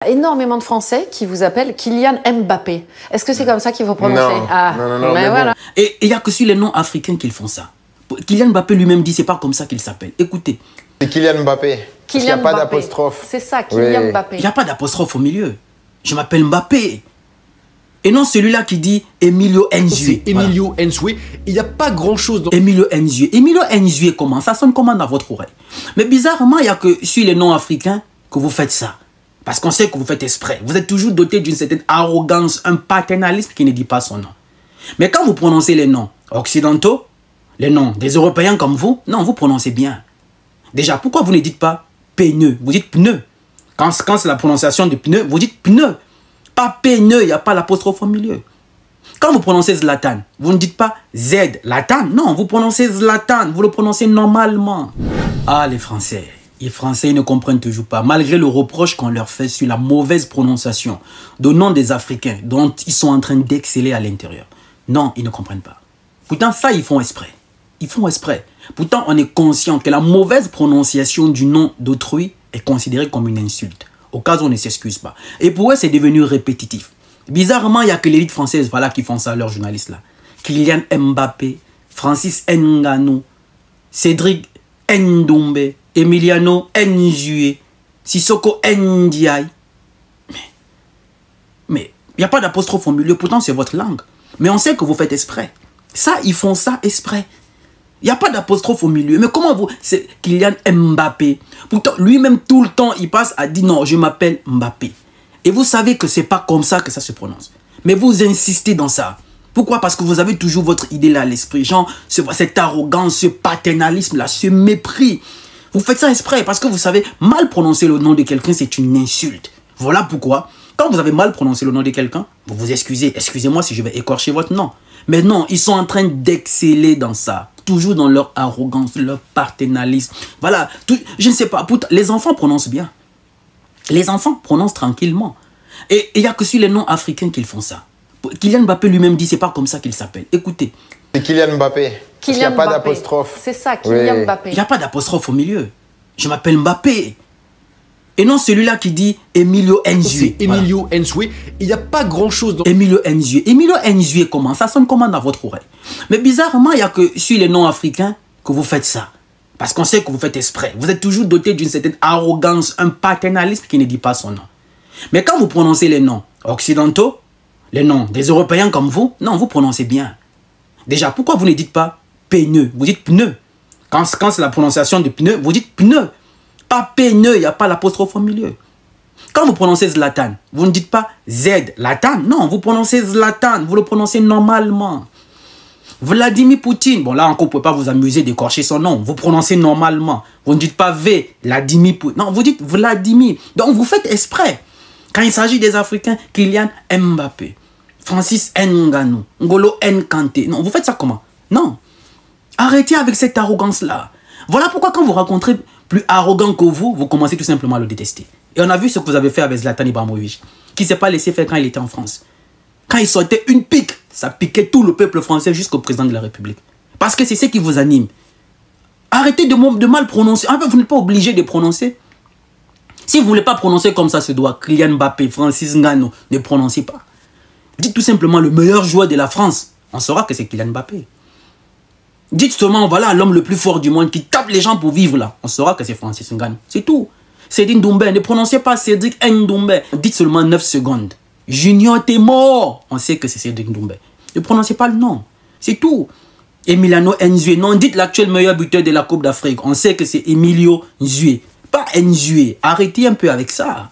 Énormément de Français qui vous appellent Kylian Mbappé. Est-ce que c'est comme ça qu'il faut prononcer? Non, ah. non, Mais voilà. Et il n'y a que sur les noms africains qu'ils font ça. Kylian Mbappé lui-même dit c'est pas comme ça qu'il s'appelle. Écoutez. C'est Kylian Mbappé. Il n'y a pas d'apostrophe. C'est ça, Kylian Oui. Mbappé. Il n'y a pas d'apostrophe au milieu. Je m'appelle Mbappé. Et non celui-là qui dit Emilio Nzue. C'est Emilio Nzue. Il n'y a pas grand-chose dans... Emilio Nzue. Emilio Nzue comment? Ça sonne comment dans votre oreille? Mais bizarrement, il n'y a que sur les noms africains que vous faites ça. Parce qu'on sait que vous faites exprès. Vous êtes toujours doté d'une certaine arrogance, un paternalisme qui ne dit pas son nom. Mais quand vous prononcez les noms occidentaux, les noms des Européens comme vous, non, vous prononcez bien. Déjà, pourquoi vous ne dites pas pneu? Vous dites pneu. Quand c'est la prononciation de pneu, vous dites pneu. Pas pneu, il n'y a pas l'apostrophe au milieu. Quand vous prononcez Zlatan, vous ne dites pas Z, Latan. Non, vous prononcez Zlatan. Vous le prononcez normalement. Ah, les Français. Les Français ils ne comprennent toujours pas, malgré le reproche qu'on leur fait sur la mauvaise prononciation de nom des Africains dont ils sont en train d'exceller à l'intérieur. Non, ils ne comprennent pas. Pourtant, ça, ils font exprès. Ils font exprès. Pourtant, on est conscient que la mauvaise prononciation du nom d'autrui est considérée comme une insulte. Au cas où on ne s'excuse pas. Et pour eux, c'est devenu répétitif. Bizarrement, il n'y a que l'élite française voilà, qui font ça, leurs journalistes là. Kylian Mbappé, Francis Ngannou, Cédric Ndoumbe, Emiliano Nzue, Sissoko Ndiaye. Mais il n'y a pas d'apostrophe au milieu, pourtant c'est votre langue. Mais on sait que vous faites exprès. Ça, ils font ça exprès. Il n'y a pas d'apostrophe au milieu. Mais comment vous... C'est Kylian Mbappé. Pourtant, lui-même, tout le temps, il passe à dire non, je m'appelle Mbappé. Et vous savez que c'est pas comme ça que ça se prononce. Mais vous insistez dans ça. Pourquoi? Parce que vous avez toujours votre idée là à l'esprit. Genre, cette arrogance, ce paternalisme là, ce mépris. Vous faites ça exprès parce que vous savez, mal prononcer le nom de quelqu'un, c'est une insulte. Voilà pourquoi, quand vous avez mal prononcé le nom de quelqu'un, vous vous excusez. Excusez-moi si je vais écorcher votre nom. Mais non, ils sont en train d'exceller dans ça. Toujours dans leur arrogance, leur paternalisme. Voilà, je ne sais pas, les enfants prononcent bien. Les enfants prononcent tranquillement. Et il n'y a que sur les noms africains qu'ils font ça. Kylian Mbappé lui-même dit c'est pas comme ça qu'il s'appelle. Écoutez. C'est Kylian Mbappé. Il n'y a pas d'apostrophe. C'est ça, Kylian Mbappé. Il n'y a pas d'apostrophe au milieu. Je m'appelle Mbappé. Et non celui-là qui dit Emilio Nzue. C'est Emilio Nzue. Il n'y a pas grand-chose dans... Emilio Nzue. Emilio Nzue comment? Ça sonne comment dans votre oreille? Mais bizarrement, il n'y a que sur les noms africains que vous faites ça. Parce qu'on sait que vous faites exprès. Vous êtes toujours doté d'une certaine arrogance, un paternalisme qui ne dit pas son nom. Mais quand vous prononcez les noms occidentaux, les noms des Européens comme vous, non, vous prononcez bien. Déjà, pourquoi vous ne dites pas pneu? Vous dites pneu. Quand c'est la prononciation de pneu, vous dites pneu. Pas pneu, il n'y a pas l'apostrophe au milieu. Quand vous prononcez Zlatan, vous ne dites pas Z, Latan. Non, vous prononcez Zlatan. Vous le prononcez normalement. Vladimir Poutine. Bon, là encore, vous ne pouvez pas vous amuser d'écorcher son nom. Vous prononcez normalement. Vous ne dites pas V, Vladimir Poutine. Non, vous dites Vladimir. Donc, vous faites exprès. Quand il s'agit des Africains, Kylian Mbappé, Francis Ngannou, N'Golo Kanté. Non, vous faites ça comment? Non. Arrêtez avec cette arrogance-là. Voilà pourquoi quand vous rencontrez plus arrogant que vous commencez tout simplement à le détester. Et on a vu ce que vous avez fait avec Zlatan Ibrahimovic, qui ne s'est pas laissé faire quand il était en France. Quand il sortait une pique, ça piquait tout le peuple français jusqu'au président de la République. Parce que c'est ce qui vous anime. Arrêtez de mal prononcer. En fait, vous n'êtes pas obligé de prononcer. Si vous ne voulez pas prononcer comme ça se doit, Kylian Mbappé, Francis Ngannou, ne prononcez pas. Dites tout simplement le meilleur joueur de la France. On saura que c'est Kylian Mbappé. Dites seulement, voilà l'homme le plus fort du monde qui tape les gens pour vivre là. On saura que c'est Francis Ngannou. C'est tout. Cédric Ndoumbe, ne prononcez pas Cédric Ndoumbe. Dites seulement 9 secondes. Junior, t'es mort. On sait que c'est Cédric Ndoumbe. Ne prononcez pas le nom. C'est tout. Emiliano Nzue. Non, dites l'actuel meilleur buteur de la Coupe d'Afrique. On sait que c'est Emilio Nzue. Pas Nzue. Arrêtez un peu avec ça.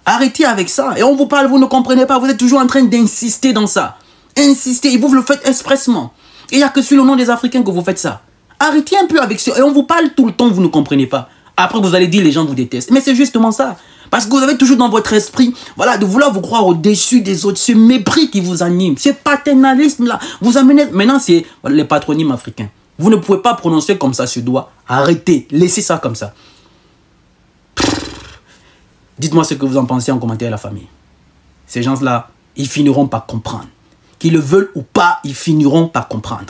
Arrêtez avec ça. Et on vous parle, vous ne comprenez pas. Vous êtes toujours en train d'insister dans ça. Insistez. Et vous le faites expressement. Et il n'y a que sur le nom des Africains que vous faites ça. Arrêtez un peu avec ça. Et on vous parle tout le temps, vous ne comprenez pas. Après, vous allez dire les gens vous détestent. Mais c'est justement ça. Parce que vous avez toujours dans votre esprit, voilà, de vouloir vous croire au-dessus des autres. Ce mépris qui vous anime. Ce paternalisme-là. Vous amenez... Maintenant, c'est les patronymes africains. Vous ne pouvez pas prononcer comme ça se doit. Arrêtez. Laissez ça comme ça. Dites-moi ce que vous en pensez en commentaire à la famille. Ces gens-là, ils finiront par comprendre. Qu'ils le veulent ou pas, ils finiront par comprendre.